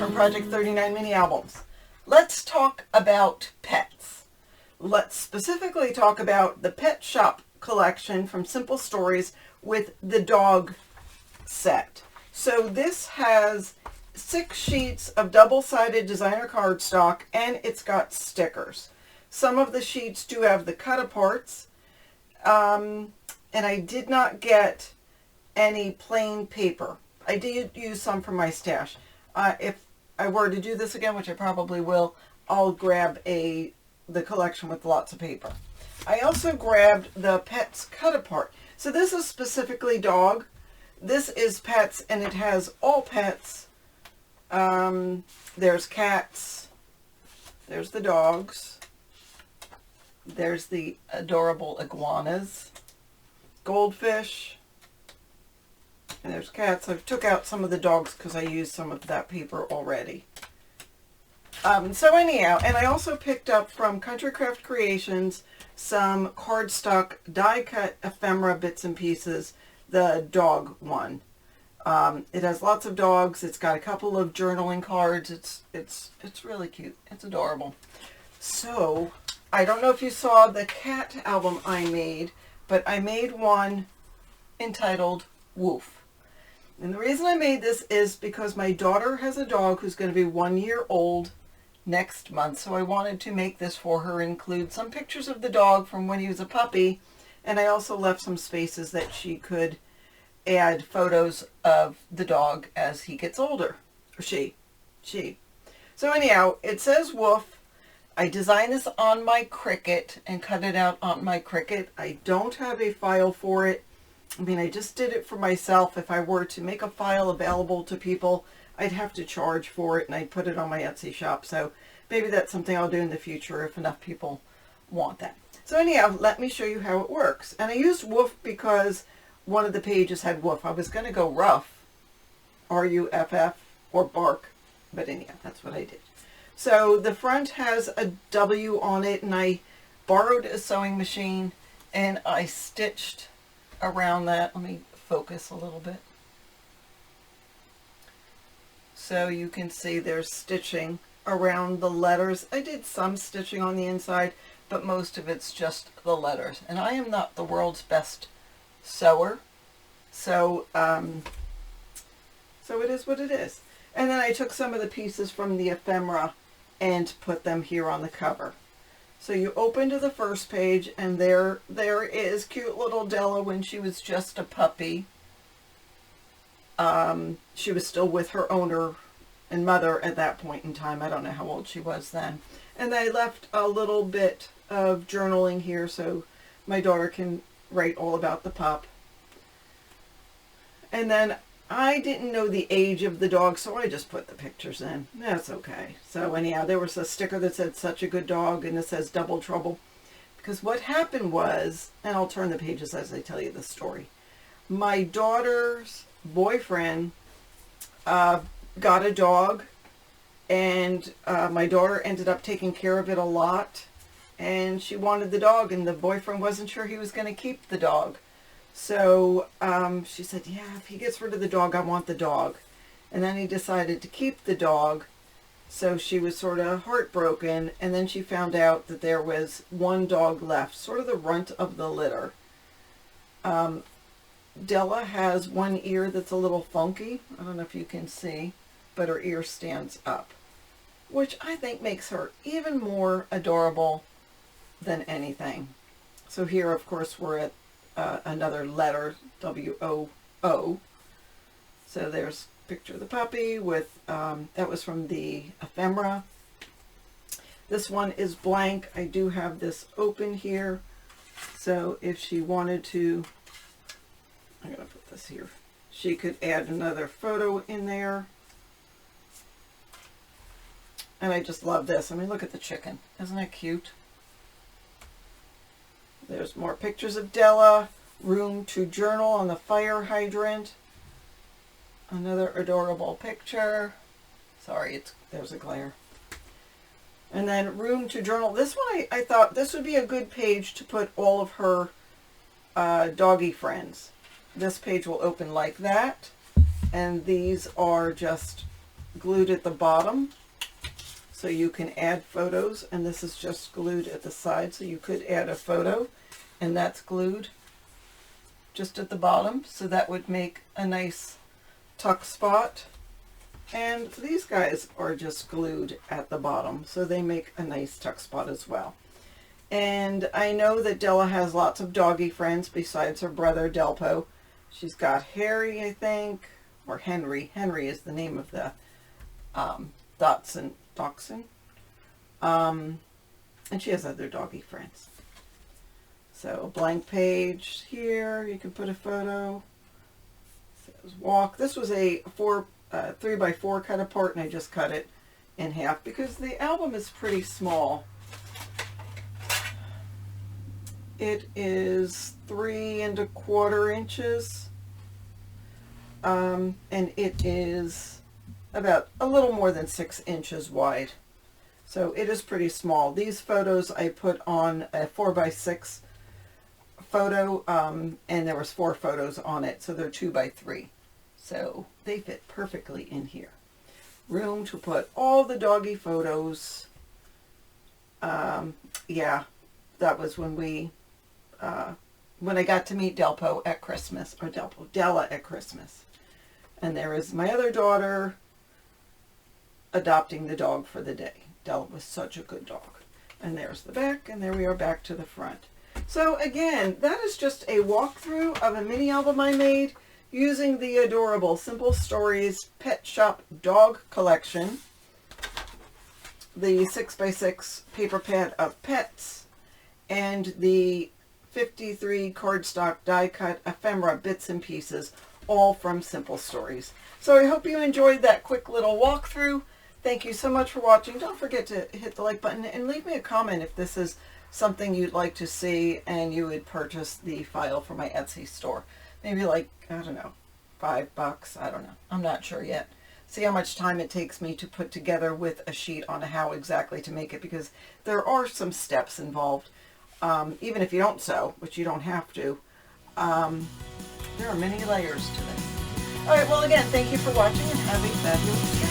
from Project 39 Mini Albums. Let's talk about pets. Let's specifically talk about the Pet Shop collection from Simple Stories with the dog set. So this has 6 sheets of double-sided designer cardstock, and it's got stickers. Some of the sheets do have the cut-aparts, and I did not get any plain paper. I did use some from my stash. If I were to do this again, which I probably will, I'll grab the collection with lots of paper. I also grabbed the Pets Cut Apart. So this is specifically dog. This is pets, and it has all pets. There's cats. There's the dogs. There's the adorable iguanas. Goldfish. And there's cats. I took out some of the dogs because I used some of that paper already. So anyhow, and I also picked up from Country Craft Creations some cardstock die-cut ephemera bits and pieces, the dog one. It has lots of dogs. It's got a couple of journaling cards. It's really cute. It's adorable. So, I don't know if you saw the cat album I made, but I made one entitled Woof. And the reason I made this is because my daughter has a dog who's going to be 1 year old next month. So I wanted to make this for her, include some pictures of the dog from when he was a puppy. And I also left some spaces that she could add photos of the dog as he gets older. Or she. So anyhow, it says Woof. I designed this on my Cricut and cut it out on my Cricut. I don't have a file for it. I mean, I just did it for myself. If I were to make a file available to people, I'd have to charge for it, and I'd put it on my Etsy shop. So maybe that's something I'll do in the future if enough people want that. So anyhow, let me show you how it works. And I used Woof because one of the pages had Woof. I was going to go rough, R-U-F-F, or bark. But anyhow, that's what I did. So the front has a W on it, and I borrowed a sewing machine, and I stitched around that. Let me focus a little bit. So you can see there's stitching around the letters. I did some stitching on the inside, but most of it's just the letters. And I am not the world's best sewer, so it is what it is. And then I took some of the pieces from the ephemera and put them here on the cover. So you open to the first page, and there is cute little Della when she was just a puppy. She was still with her owner and mother at that point in time. I don't know how old she was then. And I left a little bit of journaling here so my daughter can write all about the pup. And then I didn't know the age of the dog, so I just put the pictures in. That's okay. So anyhow, there was a sticker that said such a good dog, and it says double trouble. Because what happened was, and I'll turn the pages as I tell you the story. My daughter's boyfriend got a dog, and my daughter ended up taking care of it a lot, and she wanted the dog, and the boyfriend wasn't sure he was going to keep the dog. So she said, yeah, if he gets rid of the dog, I want the dog. And then he decided to keep the dog. So she was sort of heartbroken. And then she found out that there was one dog left, sort of the runt of the litter. Della has one ear that's a little funky. I don't know if you can see, but her ear stands up, which I think makes her even more adorable than anything. So here, of course, we're at another letter, W-O-O. So there's a picture of the puppy with, that was from the ephemera. This one is blank. I do have this open here. So if she wanted to, I'm going to put this here, she could add another photo in there. And I just love this. I mean, look at the chicken. Isn't that cute? There's more pictures of Della. Room to journal on the fire hydrant. Another adorable picture. Sorry, there's a glare. And then room to journal. This one, I thought this would be a good page to put all of her doggy friends. This page will open like that. And these are just glued at the bottom, so you can add photos, and this is just glued at the side, so you could add a photo, and that's glued just at the bottom, so that would make a nice tuck spot. And these guys are just glued at the bottom, so they make a nice tuck spot as well. And I know that Della has lots of doggy friends besides her brother Delpo. She's got Harry, I think, or Henry. Henry is the name of the Dachshund. And she has other doggy friends. So a blank page here, you can put a photo. It says walk. This was a 3x4 cut apart, and I just cut it in half because the album is pretty small. It is 3¼ inches, and it is about a little more than 6 inches wide. So it is pretty small. These photos I put on a 4x6 photo, and there was 4 photos on it, so they're 2x3. So they fit perfectly in here. Room to put all the doggy photos. Yeah, that was when I got to meet Delpo at Christmas, or Della at Christmas. And there is my other daughter adopting the dog for the day. Della was such a good dog. And there's the back, and there we are back to the front. So again, that is just a walkthrough of a mini album I made using the adorable Simple Stories Pet Shop Dog Collection, the 6x6 paper pad of pets, and the 53 cardstock die cut ephemera bits and pieces, all from Simple Stories. So I hope you enjoyed that quick little walkthrough. Thank you so much for watching. Don't forget to hit the like button and leave me a comment if this is something you'd like to see and you would purchase the file for my Etsy store. Maybe like, I don't know, $5, I don't know. I'm not sure yet. See how much time it takes me to put together with a sheet on how exactly to make it, because there are some steps involved. Even if you don't sew, which you don't have to, there are many layers to this. Alright, well again, thank you for watching and have a fabulous day.